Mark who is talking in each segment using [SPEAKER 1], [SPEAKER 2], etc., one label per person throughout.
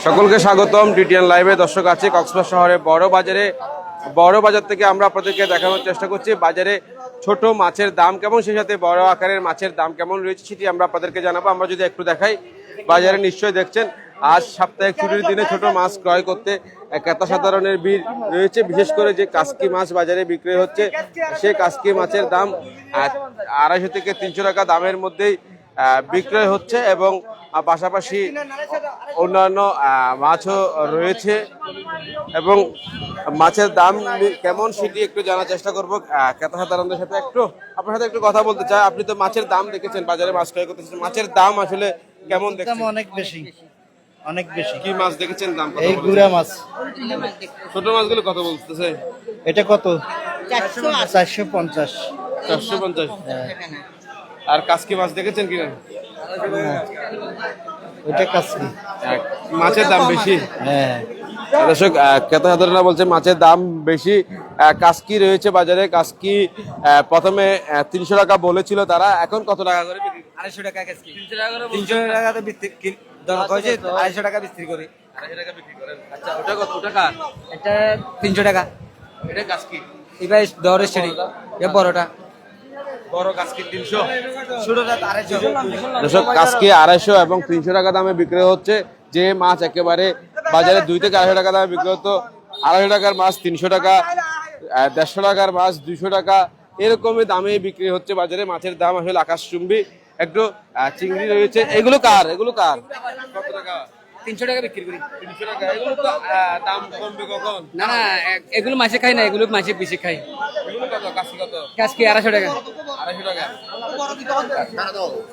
[SPEAKER 1] সকলকে স্বাগতম টিটিএন লাইভে। দর্শক আছে কক্সবাজার শহরে বড় বাজার থেকে আমরা আপনাদেরকে দেখানোর চেষ্টা করছি বাজারে ছোট মাছের দাম কেমন, সেই সাথে বড় আকারের মাছের দাম কেমন রয়েছে সেটি আমরা আপনাদেরকে জানাবো। আমরা যদি একটু দেখাই, বাজারে নিশ্চয়ই দেখছেন আজ সাপ্তাহিক ছুটির দিনে ছোট মাছ ক্রয় করতে ক্রেতা সাধারণের ভিড় রয়েছে। বিশেষ করে যে কাসকি মাছ বাজারে বিক্রি হচ্ছে, সেই কাসকি মাছের দাম 250 থেকে 300 টাকা দামের মধ্যেই বিক্রয় হচ্ছে এবং পাশাপাশি অন্যান্য মাছও রয়েছে এবং মাছের দাম কেমন সেটি একটু জানার চেষ্টা করবো ক্রেতা সাধারণদের সাথে। আপনার সাথে একটু কথা বলতে চাই। আপনি তো মাছের দাম দেখেছেন, বাজারে মাছ ক্রয় করতেছেন, মাছের দাম আসলে কেমন দেখছেন?
[SPEAKER 2] অনেক বেশি, অনেক বেশি।
[SPEAKER 1] কি মাছ দেখেছেন দাম?
[SPEAKER 2] এই গুড়া মাছ,
[SPEAKER 1] ছোট মাছগুলো কত বলতেছে?
[SPEAKER 2] এটা কত? 450।
[SPEAKER 1] 450। আর কাসকি মাছ দেখেছেন কিনা?
[SPEAKER 2] ওটা কাসকি
[SPEAKER 1] মাছের দাম বেশি।
[SPEAKER 2] হ্যাঁ
[SPEAKER 1] দর্শক, ক্রেতা সাধারণরা বলছে মাছের দাম বেশি। কাসকি রয়েছে বাজারে। কাসকি প্রথমে 300 টাকা বলেছিল তারা, এখন কত টাকা করে?
[SPEAKER 2] 250 টাকা কাসকি। 300 টাকাতে বিক্রি দর কইছে, 250 টাকা বিক্রি করি।
[SPEAKER 1] 250 টাকা বিক্রি করেন। আচ্ছা, ওটা কত টাকা?
[SPEAKER 2] এটা 300 টাকা।
[SPEAKER 1] এটা কাসকি।
[SPEAKER 2] এবারে দরের ছেড়ে এ বড়টা,
[SPEAKER 1] বড় কাসকি 300,
[SPEAKER 2] ছোটটা 250।
[SPEAKER 1] দর্শক, কাসকি 250 এবং 300 টাকা দামে বিক্রি হচ্ছে। যে মাছ একেবারে বাজারে 2 থেকে 250 টাকা দামে বিক্রি হতো, 250 টাকার মাছ 300 টাকা, 150 টাকার মাছ 200 টাকা, এরকমই দামে বিক্রি হচ্ছে বাজারে। মাছের দাম আসলে আকাশচুম্বী। একটু চিংড়ি রয়েছে। এগুলো কার? কত টাকা?
[SPEAKER 2] 300 টাকা বিক্রি করি।
[SPEAKER 1] 300 টাকা। এগুলো তো দাম কমবে কখন?
[SPEAKER 2] না না, এগুলো মাছে খাই না, এগুলো মাছে বেশি খাই।
[SPEAKER 1] এগুলো কত? কাসকি কত?
[SPEAKER 2] কাসকি 250 টাকা।
[SPEAKER 1] 250 টাকা।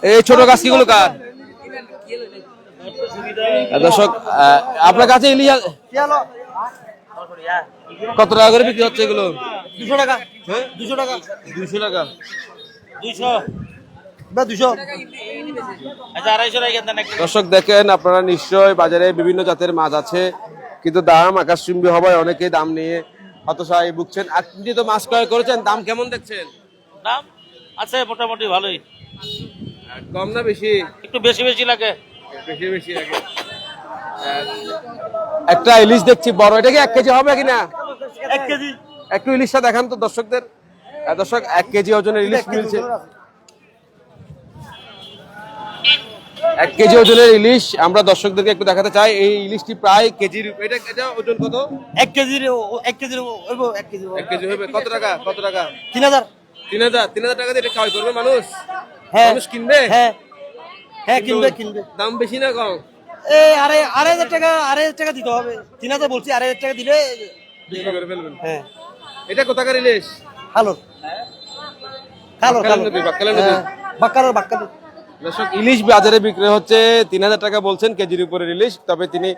[SPEAKER 1] এই ছোট কাসকি গুলো কার? দর্শক, আপনার কাছে ইলিশ কত টাকা করে বিক্রি হচ্ছে এগুলো?
[SPEAKER 2] 200 টাকা।
[SPEAKER 1] হ্যাঁ,
[SPEAKER 2] 200 টাকা।
[SPEAKER 1] 200 টাকা।
[SPEAKER 2] 200 বা 200। আচ্ছা, 250 টাকা দেন একটা।
[SPEAKER 1] দর্শক দেখেন, আপনারা নিশ্চয় বাজারে বিভিন্ন জাতের মাছ আছে, কিন্তু দাম আকাশচুম্বী হওয়ায় অনেকেই দাম নিয়ে হতাশায় ভুগছেন। আপনি তো মাছ ক্রয় করেছেন, দাম কেমন দেখছেন?
[SPEAKER 3] দাম আছে মোটামুটি ভালোই।
[SPEAKER 1] কম না বেশি?
[SPEAKER 3] একটু বেশি বেশি লাগে।
[SPEAKER 1] বেশি লাগে। একটা ইলিশ দেখছি বড়, এটা কি 1 কেজি হবে কিনা?
[SPEAKER 3] 1 কেজি।
[SPEAKER 1] একটু ইলিশটা দেখান তো দর্শকদের। দর্শক, 1 কেজি ওজনের ইলিশ মিলছে। 1 কেজি ওজনের ইলিশ আমরা দর্শকদেরকে একটু দেখাতে চাই। এই ইলিশটি প্রায় কেজির, এটা ওজন কত?
[SPEAKER 3] 1 কেজির 1 কেজির হইব। 1 কেজি
[SPEAKER 1] 1 কেজি হবে। কত টাকা?
[SPEAKER 3] 3000।
[SPEAKER 1] 3000 টাকা দিয়ে এটা খাওয়াই করবে মানুষ?
[SPEAKER 3] হ্যাঁ,
[SPEAKER 1] মানুষ কিনবে?
[SPEAKER 3] হ্যাঁ হ্যাঁ, কিনবে।
[SPEAKER 1] দাম বেশি না কম?
[SPEAKER 3] এই 2,500 টাকা, 2,500 টাকা দিতে হবে। 3000 বলছি, 2,500 টাকা দিলে
[SPEAKER 1] বিক্রি করে ফেলবেন।
[SPEAKER 3] হ্যাঁ।
[SPEAKER 1] এটা কোথাকার ইলিশ?
[SPEAKER 3] হ্যালো হ্যালো
[SPEAKER 1] বাক্কালের নদী।
[SPEAKER 3] বাক্কার।
[SPEAKER 1] দর্শক, ইলিশ বাজারে বিক্রি হচ্ছে 3000 টাকা বলছেন কেজির উপরে ইলিশ। তবে তিনি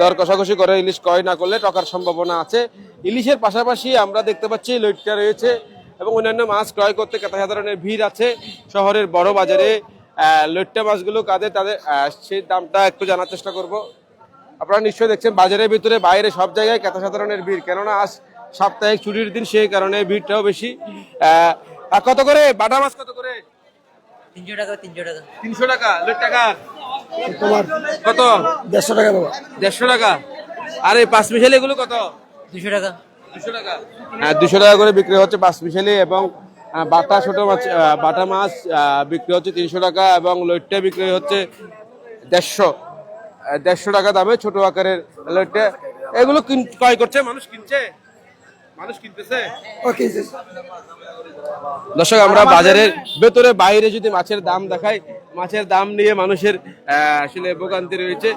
[SPEAKER 1] দর কষাকষি করে ইলিশ ক্রয় না করলে টাকার সম্ভাবনা আছে। ইলিশের পাশাপাশি আমরা দেখতে পাচ্ছি লইট্টা রয়েছে এবং অন্যান্য মাছ ক্রয় করতে ক্রেতা সাধারণের ভিড় আছে শহরের বড় বাজারে। লইট্টা মাছগুলো কাদের, তাদের সেই দামটা একটু জানার চেষ্টা করব। আপনারা নিশ্চয়ই দেখছেন বাজারের ভিতরে বাইরে সব জায়গায় ক্রেতা সাধারণের ভিড়, কেননা আজ সাপ্তাহিক ছুটির দিন, সেই কারণে ভিড়টাও বেশি। কত করে বাটা মাছ? কত করে?
[SPEAKER 2] 300 টাকা। 300 টাকা।
[SPEAKER 1] 300 টাকা। লইট্টা কার?
[SPEAKER 2] তোমার
[SPEAKER 1] কত?
[SPEAKER 2] 150 টাকা বাবা।
[SPEAKER 1] 150 টাকা। আর এই 5 মিশালি এগুলো কত?
[SPEAKER 2] 200 টাকা।
[SPEAKER 1] 200 টাকা। 200 টাকা করে বিক্রি হচ্ছে 5 মিশালি। এবং বাটা ছোট মাছ, বাটা মাছ বিক্রি হচ্ছে 300 টাকা এবং লইট্টা বিক্রি হচ্ছে 150 টাকা দামে ছোট আকারের লইট্টা। এগুলো ক্রয় করছে মানুষ, কিনতেছে। দর্শক, আমরা বাজারের ভেতরে বাইরে যদি মাছের দাম দেখাই, মাছের দাম নিয়ে মানুষের আসলে ভোগান্তি রয়েছে।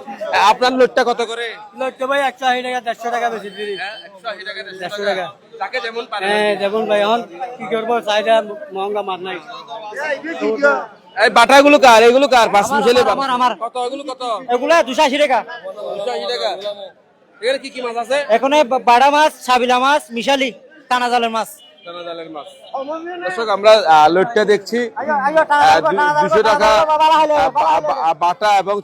[SPEAKER 1] আপনার লোটটা কত করে?
[SPEAKER 3] লইতে ভাই 180 টাকা, 150 টাকা বেশি দিবি।
[SPEAKER 1] 180 টাকা,
[SPEAKER 3] 150 টাকা।
[SPEAKER 1] তাকে যেমন পারে।
[SPEAKER 3] হ্যাঁ, যেমন ভাই এখন কি করব, চাহিদা মহঙ্গা মার নাই।
[SPEAKER 1] এই বাটাগুলো কার? এগুলো কার? 5 মিশালি
[SPEAKER 3] আমার।
[SPEAKER 1] কত? এগুলো কত?
[SPEAKER 3] এগুলা 280 টাকা।
[SPEAKER 1] 280 টাকা। এখানে কি কি মাছ আছে?
[SPEAKER 3] এখানে বাড়া মাছ, সাবিলা মাছ, মিশালি, টানা জালের মাছ।
[SPEAKER 1] টানা জালের মাছ। দর্শক, আমরা লোটটা দেখছি 200 টাকা বাটা এবং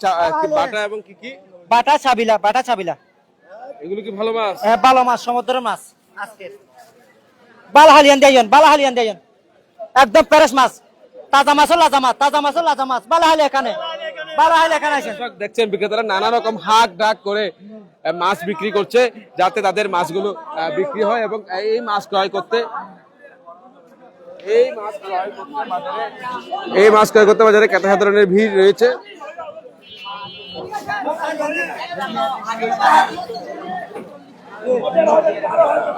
[SPEAKER 1] কি
[SPEAKER 3] বাটা ছাবিলা।
[SPEAKER 1] এগুলো কি ভালো মাছ?
[SPEAKER 3] হ্যাঁ, ভালো মাছ, সমুদ্রের মাছ। আজকের বালাহালিয়ান দেয়ন একদম ফ্রেশ মাছ। তাজা মাছ, লাজা মাছ। বালাহালি এখানে
[SPEAKER 1] দর্শক দেখছেন বিক্রেতারা নানা রকম হাক ডাক করে মাছ বিক্রি করছে যাতে তাদের মাছগুলো বিক্রি হয় এবং এই মাছ ক্রয় করতে বাজারে ক্রেতা ধরনের ভিড় রয়েছে।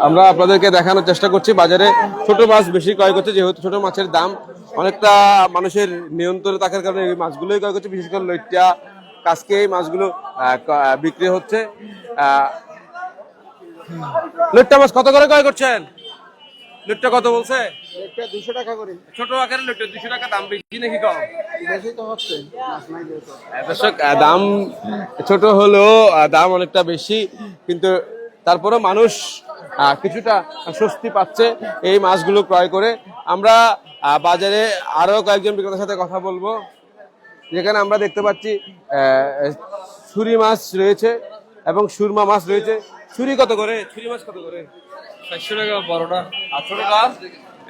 [SPEAKER 1] আমরা আপনাদেরকে দেখানোর চেষ্টা করছি বাজারে ছোট মাছ বেশি ক্রয় করছে, যেহেতু ছোট মাছের দাম অনেকটা মানুষের নিয়ন্ত্রণে থাকার কারণে এই মাছগুলোই ক্রয় করছে, বিশেষ করে লইট্টা কাজকে এই মাছগুলো বিক্রি হচ্ছে। লইট্টা মাছ কত করে ক্রয় করছেন? লইট্টা কত বলছে?
[SPEAKER 3] 200 টাকা করে।
[SPEAKER 1] ছোট আকারের লইট্টা 200 টাকা, দাম বেশি নাকি কম?
[SPEAKER 3] বেশি তো হচ্ছে, মাছ নাই যেহেতু।
[SPEAKER 1] দর্শক দাম ছোট হলেও দাম অনেকটা বেশি, কিন্তু তারপরেও মানুষ কিছুটা স্বস্তি পাচ্ছে এই মাছগুলো ক্রয় করে। আমরা বাজারে আরো কয়েকজন বিক্রেতার সাথে কথা বলবো, যেখানে আমরা দেখতে পাচ্ছি ছুরি মাছ রয়েছে এবং সুরমা মাছ রয়েছে। ছুরি কত করে? ছুরি মাছ কত করে?
[SPEAKER 4] 400 টাকা বড়টা,
[SPEAKER 1] আর ছোটটা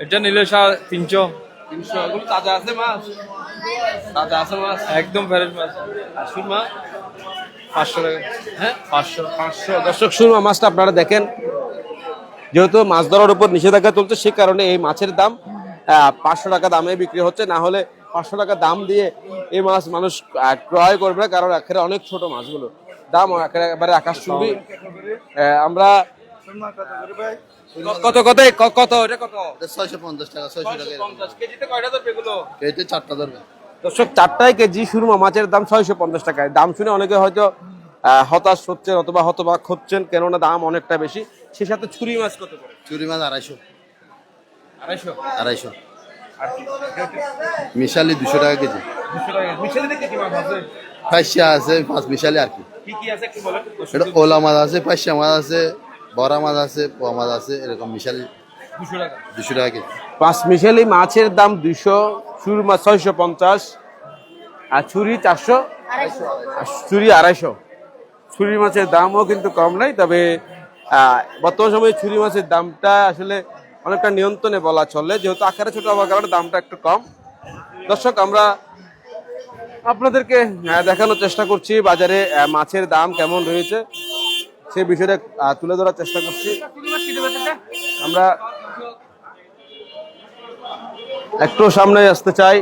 [SPEAKER 4] এটা নিলে 300।
[SPEAKER 1] 300। এগুলো তাজা আছে মাছ? তাজা আছে মাছ,
[SPEAKER 4] একদম ফ্রেশ মাছ।
[SPEAKER 1] আর সুরমা
[SPEAKER 4] 500 টাকা।
[SPEAKER 1] হ্যাঁ
[SPEAKER 4] 500।
[SPEAKER 1] দর্শক সুরমা মাছটা আপনারা দেখেন, যেহেতু মাছ ধরার উপর নিষেধাজ্ঞা চলছে সে কারণে এই মাছের দাম 500 টাকা দামে বিক্রি হচ্ছে। না হলে 500 টাকা দাম দিয়ে এই মাছ মানুষ ক্রয় করবে না, কারণ একেবারে অনেক ছোট মাছগুলো দাম একেবারে আকাশচুম্বী। আমরা কত কত কত এটা কত?
[SPEAKER 5] 650 টাকা, 600 টাকা।
[SPEAKER 1] 650 কেজিতে কয়টা ধরবে এগুলো?
[SPEAKER 5] কেটে 4টা ধরবে।
[SPEAKER 1] দর্শক 4টায় কেজি সুরমা মাছের দাম 650 টাকায়। দাম শুনে অনেকে হয়তো হতাশ হচ্ছেন অথবা হতবাক হচ্ছেন, কেননা দাম অনেকটা বেশি। সেই সাথে ছুরি মাছ কত করে?
[SPEAKER 5] চুরি মাছ 250।
[SPEAKER 1] 250।
[SPEAKER 5] 250। মিশালি 200 টাকা কেজি।
[SPEAKER 1] 200 টাকা। মিশালিতে কি কি মাছ আছে?
[SPEAKER 5] ফাইসা আছে, মাছ মিশালি আর কি।
[SPEAKER 1] কি কি আছে একটু বলেন।
[SPEAKER 5] এটা ওলা মাছ আছে, ফাইসা মাছ আছে, বড়া মাছ আছে, পোয়া মাছ আছে, এরকম মিশালি
[SPEAKER 1] 200 টাকা।
[SPEAKER 5] 200 টাকা কেজি।
[SPEAKER 1] পাঁচ মিশালি মাছের দাম 200, সুরমা 650, আর ছুরি 400, আর ছুরি 250। ছুরি মাছের দামও কিন্তু কম নাই, তবে বর্তমান সময়ে ছুরি মাছের দামটা আসলে অনেকটা নিয়ন্ত্রণে বলা চলে, যেহেতু আকারে ছোট হওয়ার কারণে দামটা একটু কম। দর্শক আমরা আপনাদেরকে দেখানোর চেষ্টা করছি বাজারে মাছের দাম কেমন রয়েছে, সেই বিষয়টা তুলে ধরার চেষ্টা করছি। আমরা একটু সামনে আসতে চাই।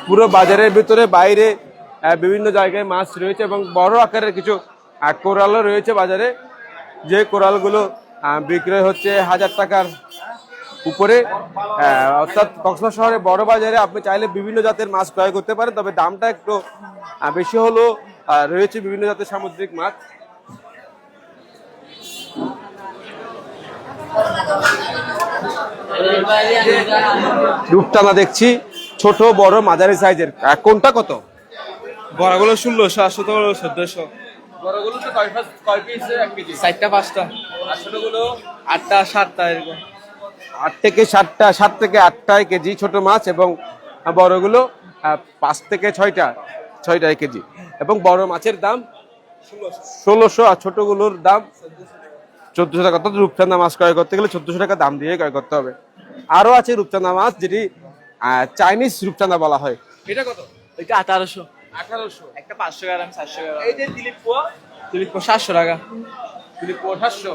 [SPEAKER 1] পুরো বাজারের ভিতরে বাইরে বিভিন্ন জায়গায় মাছ রয়েছে এবং বড় আকারের কিছু কোরালও রয়েছে বাজারে, যে কোরালগুলো বিক্রয় হচ্ছে 1000 টাকার উপরে। অর্থাৎ কক্সবাজার শহরে বড় বাজারে আপনি চাইলে বিভিন্ন জাতের মাছ ক্রয় করতে পারেন, তবে দামটা একটু বেশি হলেও রয়েছে বিভিন্ন জাতের সামুদ্রিক মাছ। রূপটানা দেখছি ছোট বড় মাঝারি সাইজের, কোনটা কত?
[SPEAKER 4] বড়গুলো 1600, আর ছোটগুলো 1400।
[SPEAKER 1] বড়গুলো তো কয় পিস এক কেজি?
[SPEAKER 4] 4টা 5টা।
[SPEAKER 1] আর ছোটগুলো
[SPEAKER 4] 8টা 7টা এরকম।
[SPEAKER 1] 8 থেকে 7 থেকে 8টায় কেজি ছোট মাছ, এবং বড়গুলো 5 থেকে 6টায় কেজি। এবং বড় মাছের দাম 1600 আর ছোটগুলোর দাম 1400 টাকা। অর্থাৎ রূপচাঁদা মাছ ক্রয় করতে গেলে 1400 টাকা দাম দিয়ে ক্রয় করতে হবে। আরো আছে রূপচাঁদা মাছ, যেটি চাইনিজ রূপচাঁদা বলা হয়। এটা কত?
[SPEAKER 4] এটা 1800।
[SPEAKER 1] 1800।
[SPEAKER 4] একটা 500 গ্রাম, 700 গ্রাম।
[SPEAKER 1] এই যে দিলীপ পোয়া?
[SPEAKER 4] দিলীপ 700 টাকা।
[SPEAKER 1] দিলীপ পোয়া 700।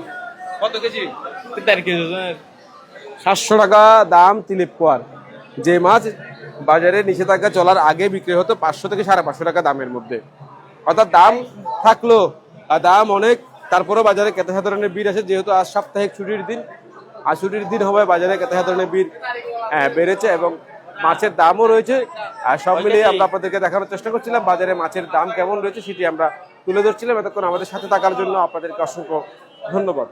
[SPEAKER 1] কত কেজি?
[SPEAKER 4] 1.5 কেজি ওজনের।
[SPEAKER 1] 700 টাকা দাম তিলিপ পোয়ার, যে মাছ বাজারে নিষেধাজ্ঞা চলার আগে বিক্রি হতো 500 থেকে 550 টাকা দামের মধ্যে। অর্থাৎ দাম থাকলো দাম অনেক, তারপরেও বাজারে ক্রেতা সাধারণের ভিড় আছে, যেহেতু আজ সাপ্তাহিক ছুটির দিন। আর ছুটির দিন হওয়ায় বাজারে ক্রেতা সাধারণের ভিড় বেড়েছে এবং মাছের দামও রয়েছে। আর সব মিলিয়ে আমরা আপনাদেরকে দেখানোর চেষ্টা করছিলাম বাজারে মাছের দাম কেমন রয়েছে, সেটি আমরা তুলে ধরছিলাম। এতক্ষণ আমাদের সাথে থাকার জন্য আপনাদেরকে অসংখ্য ধন্যবাদ।